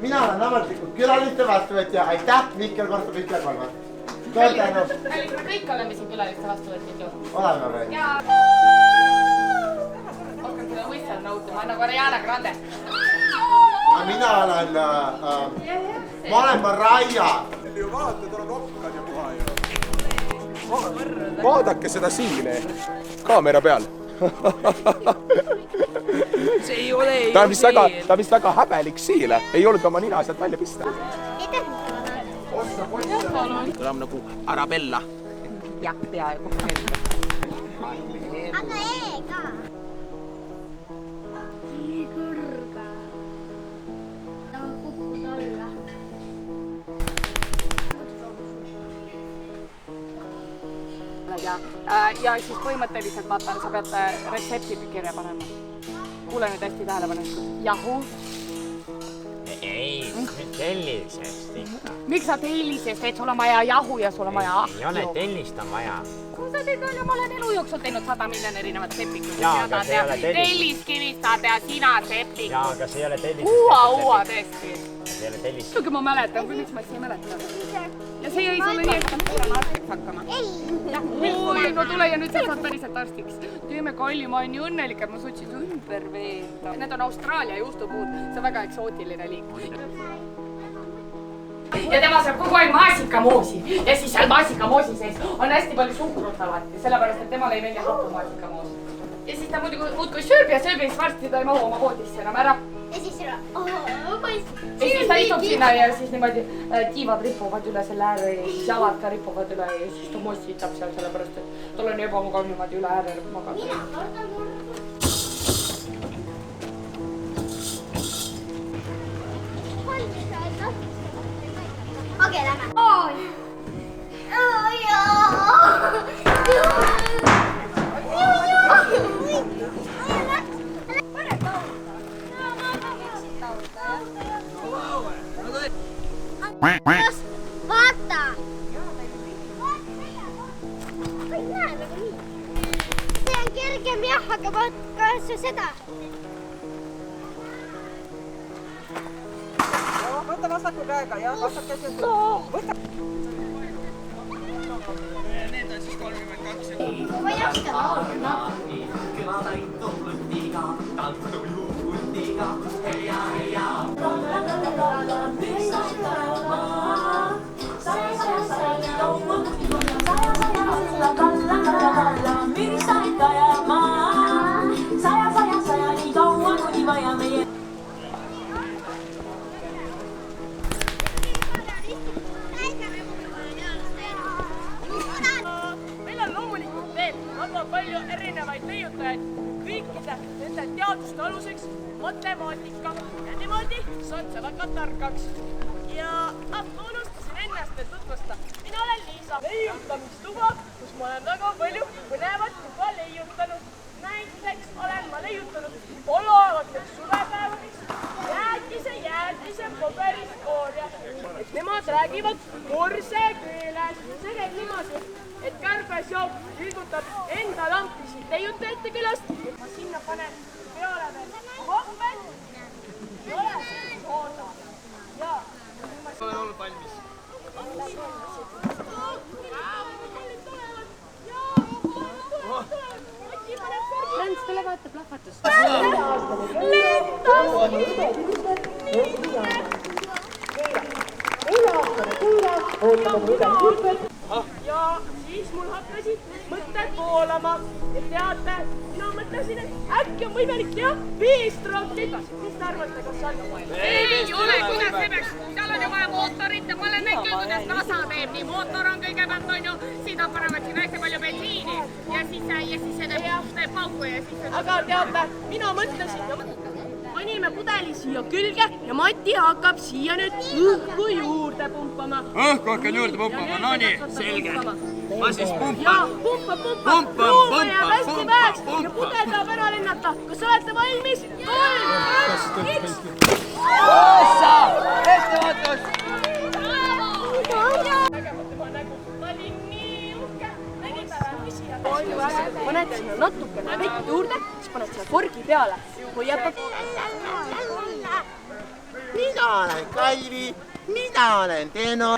Mina olen ametlikult külaliste vastuvõtja. Aitäh, Mikkel Korstub, Mikkel Kolmas. Kõik oleme siin külaliste vastuvõtjad ju. Oleme või? Jaa. Hakkan seda whistle nõuti, ma nagu Ariana Grande. Mina olen... Ma olen Mariah. Vaata, tal on okkad ja puha ju. Vaadake seda siine. Kaamera peal. See ei ole ju ta on vist väga häbelik siile. Ei olnud oma nina sealt välja pista. Tuleb nagu Arabella. Jah, peaaegu. Aga eega. Nii kõrga. Ta on kukkud olla. Ja siis põhimõtteliselt vaata, sa pead retsepti kirja panema. Kuule nüüd hästi tähelepanelikult. Jahu. Ei, tellisest ikka. Miks sa tellisest, et sul on vaja jahu ja sul on vaja ahju? Ei ole tellist on vaja. Kui sa teed välja, ma olen elu jooksul teinud 100 miljonit erinevat sepikut. Jaa, aga see ei ole tellis. Telliskivist saad teha sina sepikut. Jaa, aga see ei ole tellisest. Uua tõesti. See ei ole tellisest. Muidugi ma mäletan, kui miks ma ei mäleta. Ja see jäi sulle nii, et ma tulen arstiks hakkama. Oi, no tule ja nüüd sa saad päriselt arstiks. Teeme Kalli, ma olen nii õnnelik, et ma suutsin su ümber veeta. Need on Austraalia juustupuud, see on väga eksootiline liik. Ja tema saab kogu aeg maasikamoosi ja siis seal maasikamoosi sees on hästi palju suhkrut alati, sellepärast et temale ei meeldi happu maasikamoos. Ja siis ta muudkui sööb ja siis varsti ta ei mahu oma voodisse enam ära. Ja siis ma Ja siis ta istub sinna ja siis niimoodi tiivad ripuvad üle selle ääre ja siis jalad ka ripuvad üle ja siis ta mossitab seal sellepärast, et tal on ebamugav niimoodi üle ääre magada. Okei, lähme. Oi! Vaata! Ei näe nagu nii. See on kergem jah, aga vaata sa seda. Võta vasaku käega, jah, vasak käsi. Võta. Need on siis 32. Ma ei oska. Meil on loomulikult veel väga palju erinevaid leiutajaid. Kõikide nende teaduste aluseks matemaatika ja niimoodi saad sa väga targaks. Ja ma unustasin ennast veel tutvustada. Mina olen Liisa. Leiutamistuba, kus ma olen väga palju põnevat juba leiutanud. Näiteks olen ma leiutanud olavateks suvepäevadeks jäätise paberist kooria. Et nemad räägivad morse keeles. See käib niimoodi, et kärbes joob liigutab enda lampi siit leiutajate külast. Ma sinna panen peale veel kohvel. Ei ole siin ooda. Ja. Olen olnud valmis. Lents, tule vaata plahvatust. Ja siis mul hakkasid mõtted voolama. Ja teate, mina mõtlesin, et äkki on võimalik teha veestraatid. Mis te arvate, kas on? Ei ole, kuidas see peaks. Seal on ju vaja mootorit ja ma olen näinud küll, kuidas NASA teeb. Nii mootor on kõigepealt, on ju, siin panevad siin hästi palju bensiini ja siis see teeb pauku ja siis... Aga teate, mina mõtlesin, panime pudeli siia külge ja Mati hakkab siia nüüd õhku juurde pumpama. Õhku hakkan juurde pumpama, no nii, selge. Ma siis pumpan. Ja pumpa. Ruuma jääb hästi väheks ja pudel tahab ära lennata. Kas olete valmis? 3, 2, 1. Ossa! Ettevaatus! Nägemata ma nägu. Ma olin nii uhke. Nägid ära, mis siia. paned sinna natukene vett juurde, siis paned selle korgi peale. Hoiatad. Mina olen Kalvi, mina olen Teno.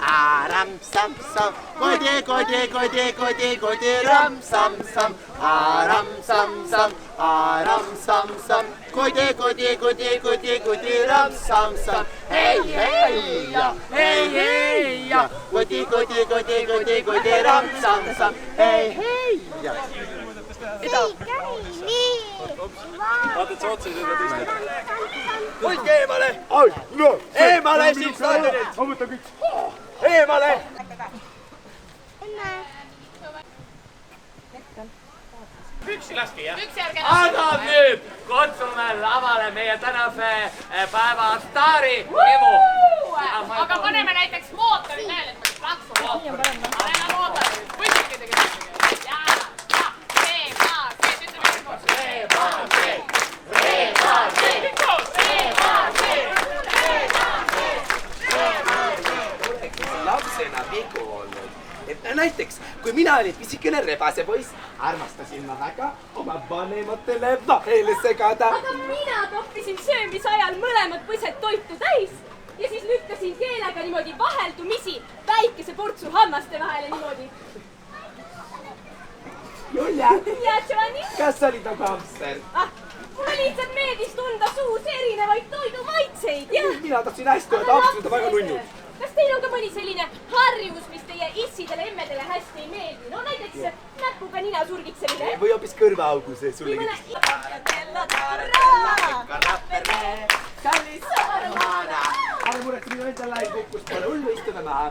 Aram sam sam, kode kode kode kode kode ram sam sam. Aram sam sam, kode kode kode kode kode ram sam sam. Hei hei ja, hei hei ja, kode kode kode kode kode ram sam sam. Hei hei ja. Ei käi nii. Vaata, et sa otseselt ei tõsta. hoidke eemale! Eemale siit stadionilt! Eemale! Püksi laske, jah? Püksi ärge Aga nüüd kutsume lavale meie tänase päeva staari Emu. Aga paneme näiteks mootori veel, et võiks plaksu. Paneme mootori, võsikidega tõstage. Ja, lapsena vigu olnud. Et näiteks, kui mina olin pisikene rebasepoiss, armastasin ma väga oma vanematele vahele segada. Aga mina toppisin söömise ajal mõlemad põsed toitu täis ja siis lükkasin keelega niimoodi vaheldumisi väikese portsu hammaste vahele niimoodi. Julia, Ja Giovanni? kas sa olid nagu hamster? Mulle lihtsalt meeldis tunda suus erinevaid toidumaitseid ja... Mina tahtsin hästi öelda, hamstrid on väga nunnud. Kas teil on ka mõni selline harjumus, mis teie issidele, emmedele hästi ei meeldi? No näiteks näpuga nina surgitsemine. Või hoopis kõrvaaugu see sulle Mõne... Kallis Armana! Aga muretse minu enda lai kukkus pole hullu, istume maha.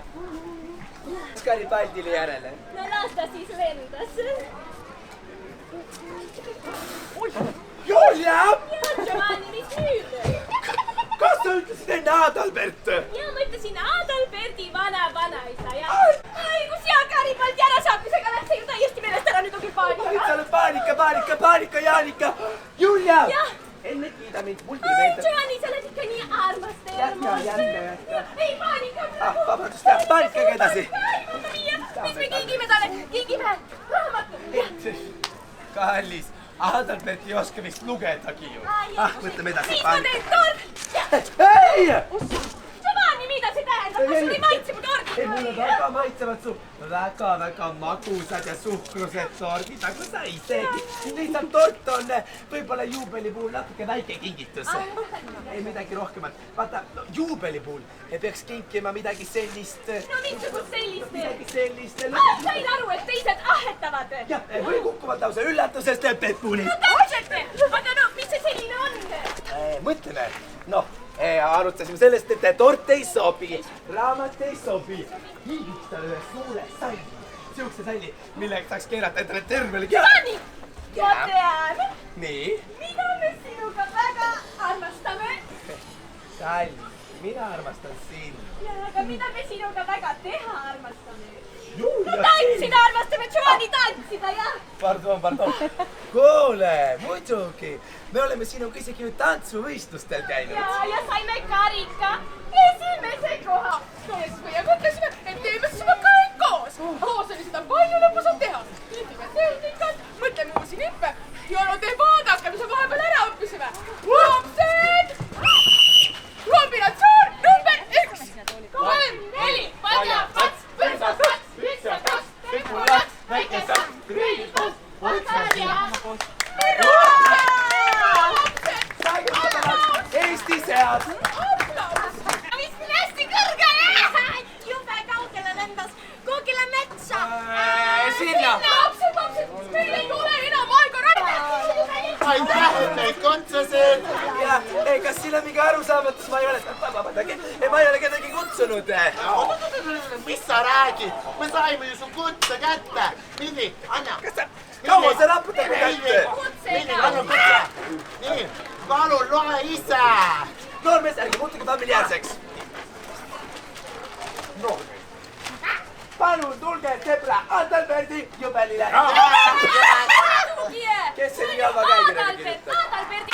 Skari paldile järele. No las ta siis lendas. Julia! Ja Giovanni, mis nüüd? Kas sa ütlesid enne Adalbert? Ja ma ütlesin Adalberti vanaisa ja... Ai, kus hea Garipaldi ärasaatmisega läks see ju täiesti meelest ära, nüüd on küll paanika. Nüüd sa oled paanika, Jaanika! Julia! Jah. Enne kiida mind, mul Ai, Giovanni, sa oled ikka nii armas. Jätka. Ei, paanika. Vabandust, jah, paanikaga edasi. Mis me kingime talle? Kingime raamatu. Kallis, Adalbert ei oska vist lugedagi ju. Võtame edasi. Siis ma teen tort. Ei! Giovanni, mida see tähendab? Kas sul ei maitse mu tort? Ei, mulle väga maitsevad väga magusad ja suhkrused tordid, nagu sa isegi. Lihtsalt tort on võib-olla juubeli puhul natuke väike kingitus. Ei midagi rohkemat. Vaata, juubeli puhul peaks kinkima midagi sellist. No missugust sellist? Midagi sellist. Sain aru, et teised ahetavad. Jah, või kukuvad lausa üllatusest pepuni. No täpselt, aga no, mis see selline on? Mõtleme, noh, arutasime sellest, et tort ei sobi, raamat ei sobi. Hingiks talle ühe suure salli, siukse salli, millega saaks keerata endale tervele keha. Giovanni, ma tean, Nii? mida me sinuga väga armastame. Kallis, mina armastan sind. Aga mida me sinuga väga teha armastame. Julia, Tantsida armastame, Giovanni, tantsida, jah. Pardon. Kuule, muidugi. Me oleme sinuga isegi ju tantsuvõistlustel käinud. Ja saime karika esimese koha. Ja mõtlesime, et teeme seda kõik koos. Koos oli seda palju lõbusam teha. Liitime tehnikat, mõtleme uusi nippe ja no te vaadake, mis me vahepeal ära õppisime. Lapsed! Kombinatsioon number 1. 3, 4, padja, pats, põrsas, pats, lihtsalt kaks, tervikulaks, väike samm, kriidikus, otsad ja... Eesti seas! Mis meil hästi kõrge! Jube kaugele lendas. Kuhugile metsa. Sinna! Lapsed, meil ei ole enam aega rääkida. Aitäh, et neid kutsusid. Ja, kas siin on mingi arusaamatus, ma ei ole kedagi kutsunud. Mis sa räägid? Me saime ju su kutse kätte. Mini, anna. Kaua sa raputad mu kätte? Mini, anna kutse. Nii, palun loe ise. Noormees, ärge muutuge familiaarseks. Palun tulge Debra Adalberti jubelile. Tugie! Kes see nii oma käekirjaga Adalbert, kirjutab? Adalberti.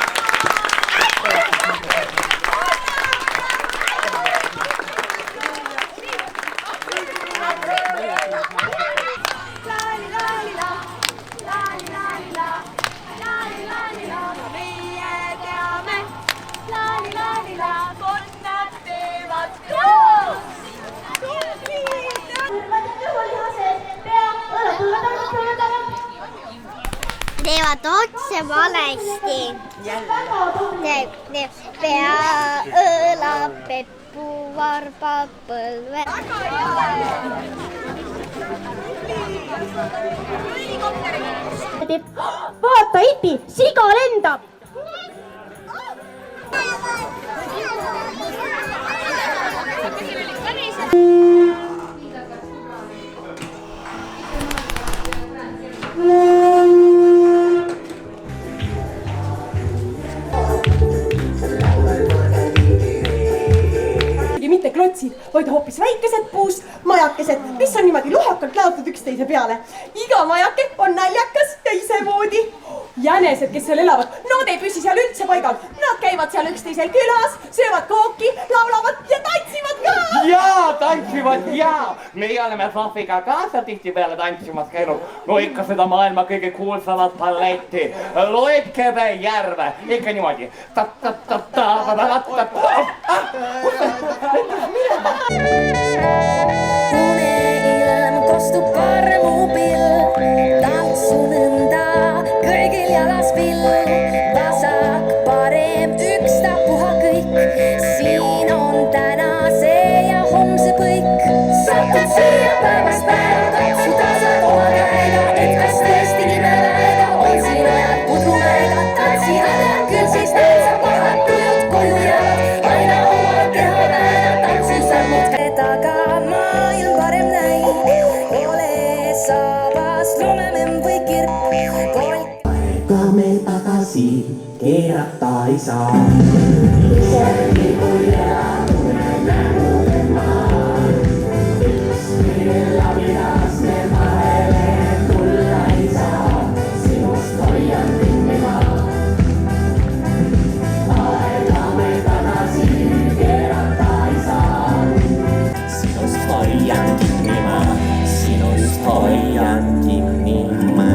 Teevad otse valesti. Teeb pea, õla, peppu, varba, põlve. Vaata, Ipi, siga lendab. Mitte klotsid, vaid hoopis väikesed puust majakesed, mis on niimoodi lohakalt laotud üksteise peale. Iga majake on naljakas ja isemoodi. Jänesed, kes seal elavad, nad ei püsi seal üldse paigal. Nad käivad seal üksteisel külas, söövad kooki, laulavad ja tantsivad ka. Jaa, tantsivad jaa. Meie oleme Sofiga kaasa tihtipeale tantsimas käinud. No ikka seda maailma kõige kuulsamat balletti. Loekebe järve. Ikka niimoodi. Uneilm kostub karmupill, tantsu nõnda, kõigil jalas pill. Vasak, parem, ükstapuha kõik, siin on tänase ja homse põik. Satud siia päevast päeva, katsu tasad oma käega, et kas tõesti imeväega on siin ajad pudrumäega. Tantsi ära, küll siis täitsa pahad tujud koju jäävad, aina oma keha väänab tantsusammud. Taga maailm parem näib, ole saabas lumememm või kirp. Aega me tagasi keerata ei saa. Isegi kui elamune nägude maa, üks meil labidas me vahele tulla ei saa. Sinust hoian kinni ma. Aega me tagasi keerata ei saa. Sinust hoian kinni ma. Sinust hoian kinni ma.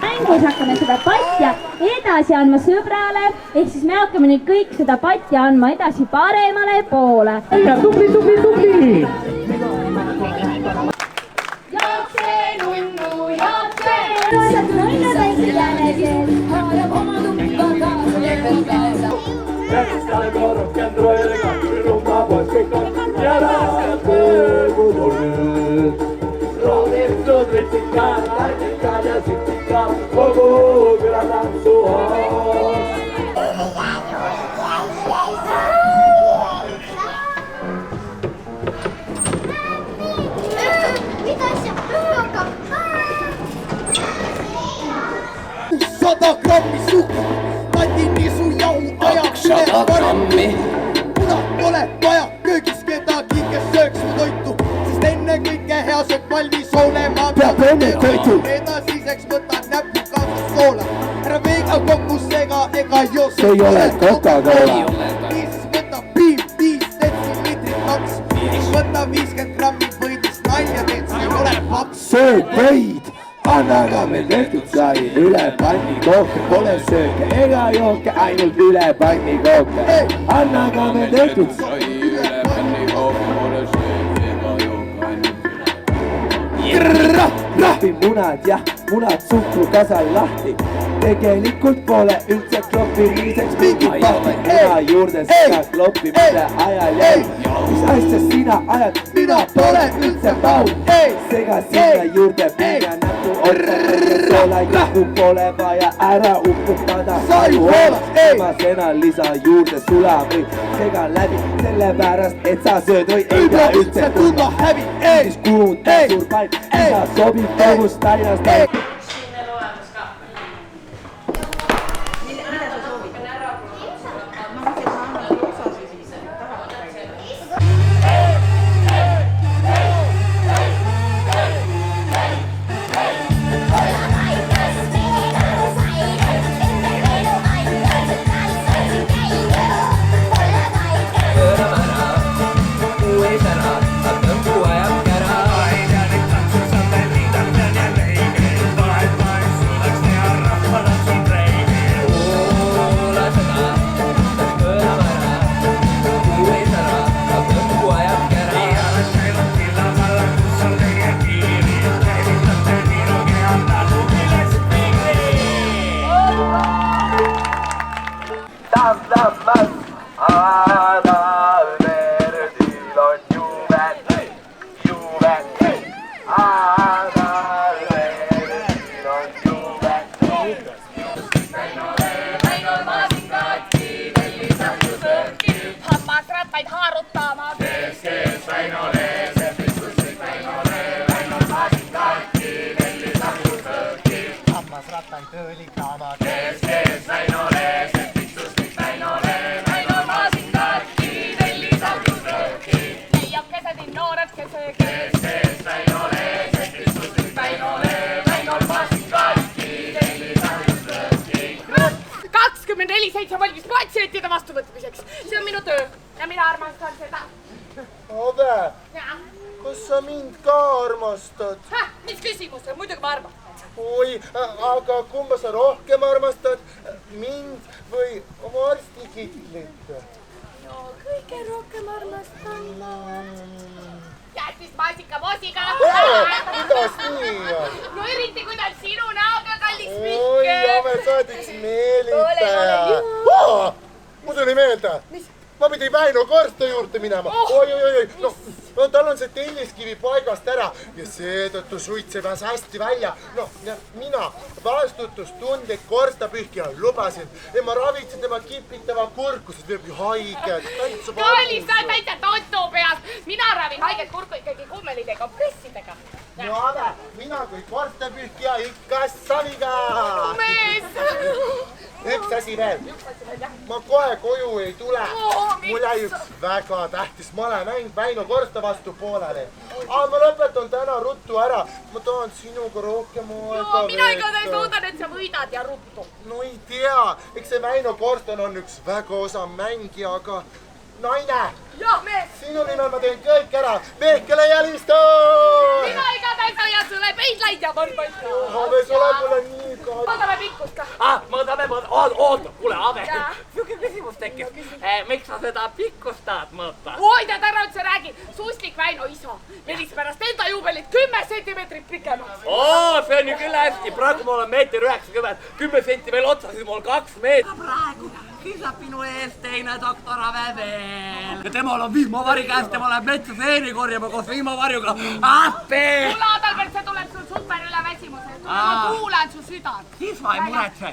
Mängus hakkame seda patja edasi andma sõbrale, ehk siis me hakkame nüüd kõik seda patja andma edasi paremale poole. Ja tubli! Jaakse, nunnu, jaakse. Nunnu täisid jänesel, haarab oma tuppa kaasa, lepel kaasa. Jätstale korrokken troilega, küluma pois kõik on ja läheb kõõgu tuld. Rohnitud ritsikad, artikad ja siktikad, kogu küla tantsu on. Mida asja? Hakkab. 100 grammi suhku, tandinisu jahu ajaks 100 grammi. Kuna pole vaja köögis kedagi, kes sööks mu toitu, sest enne kõike hea söök valmis olema. Peab enne toitu. Edasiseks võtan näppu kaasas soola. Ära veega kokku sega ega joo. See ei ole Coca-Cola. Niisiis võta piim 5 detsiliitrit 2. Siis võta 50 grammi võidist nalja teed, see ei ole paks. Söö võid, anna aga meil tehtud sai üle panni kooke, pole sööke ega jooke, ainult üle panni kooke. Anna aga meil tehtud sai üle panni kooke, pole sööke ega jooke, ainult üle. Kloppi munad, jah, munad suhkrukasal lahti. Tegelikult pole üldse kloppimiseks mingit pahti. Muna juurde sega kloppimise ajal jäi. Mis asja sina ajad, mina pole üldse paud. Sega sinna juurde püüa näpu otsa, soola juhu pole vaja ära uputada. Sa ju hoolad, ma sena lisa juurde sulami. Sega läbi sellepärast, et sa sööd või ei pea üldse tundma häbi. Siis kuuta suur palk, isa sobib kogus Tallinnast. selliseid valmis patsientide vastuvõtmiseks. See on minu töö ja mina armastan seda. Ave, kas sa mind ka armastad? Mis küsimus on? Muidugi ma armastan. Oi, aga kumba sa rohkem armastad? Mind või oma arstikitlit? No kõige rohkem armastan ma jättis maasika-moosiga. Kuidas nii? No eriti kui ta on sinu näoga, kallis Mikke. Oi, Ave, sa oled üks meelitaja. Mul tuli meelde. Ma pidin Väino Korsta juurde minema. Oi. No tal on see telliskivi paigast ära ja seetõttu suitse pääs hästi välja. No ja mina vastutustundlik korstapühkija lubasin, et ma ravitsin tema kipitava kurku, sest veeb ju haiget. Kallis, sa oled täitsa totu peas. Mina ravin haiget kurku ikkagi kummelide kompressidega. No aga mina kui korstapühkija ikka saviga. Mees! Üks asi veel. Ma kohe koju ei tule. Mul jäi üks väga tähtis malemäng Väino Korsta vastu pooleli. Aga ma lõpetan täna ruttu ära. Ma tahan sinuga rohkem aega mina igatahes loodan, et sa võidad ja ruttu. No ei tea. Eks see Väino Korstan on üks väga osa mängija, aga naine. Ja, mees. Sinu nimel ma teen kõik ära. Vehkele ja listu! Mina igatahes ajan sulle peidlaid ja võrbaid. Ave, sa oled mulle nii ka. Mõõdame pikkust ka. Mõõdame. Oota, kuule, Ave. Siuke küsimus tekkis. Miks sa seda pikkust tahad mõõta? Oi, tead ära üldse räägi. Suslik Väino isa venis pärast enda juubelit 10 sentimeetrit pikemaks. See on ju küll hästi. Praegu ma olen 1,90 m. 10 senti veel otsa, siis mul 2 meetrit. Praegu kisab minu ees teine doktor Ave veel. Ja temal on vihmavari käest, tema läheb metsa seeni korjama koos vihmavarjuga. Appi! Kuule, Adalbert, see tuleb sul super üle väsimuse. Ma kuulen su südant. Siis ma ei muretse.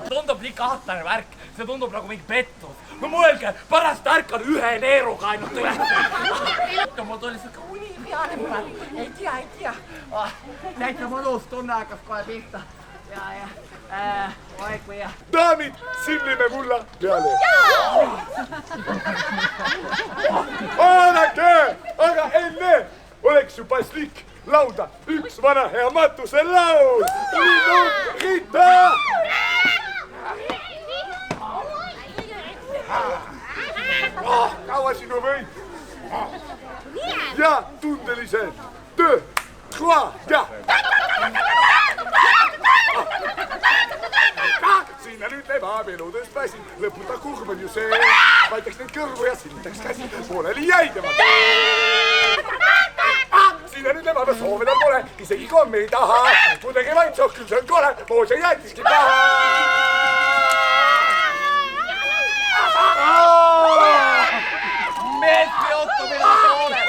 Tundub nii kahtlane värk. See tundub nagu mingi pettus. No mõelge, pärast ärkan ühe neeruga ainult üles. Mul tuli siuke uni peale mulle. Ei tea. Täitsa mõnus tunne hakkas kohe pihta. Aeg või jah. Daamid, sillime mulla peale. Oodake, aga enne oleks ju paslik lauda üks vana hea matuse laul. Rita! Kaua sinu võid? Ja tundelised. 2, 3, ja! Sinna nüüd läheb abieludest väsin. Lõputa kurb on ju see. Vaitaks neid kõrvu ja sildaks käsi. Pooleli jäid ja ma... Sinna nüüd läheb, aga soovedal pole. Isegi kommi ei taha. Muidugi vaid sohkül, see on kole. Pool see jäetiski taha. Meeltki juttu, mida sa oled.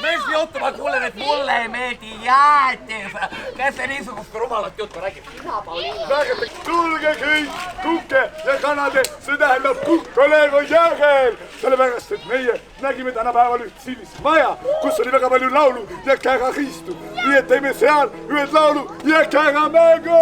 Meeltki juttu, ma kuulen, et mulle ei meeldi jäätis. Kes see niisugust rumalat juttu räägib? Sina, Pauliina. Räägite, tulge kõik, kukke ja kanade, see tähendab kukkolev on jäägel. Sellepärast, et meie nägime tänapäeval üht sellist maja, kus oli väga palju laulu ja kärahiistu. Nii et teeme seal ühed laulu ja käramängu!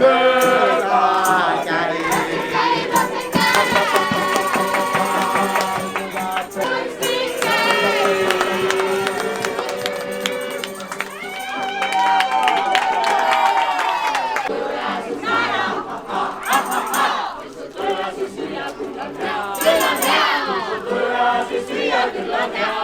mööda käib. Kyllä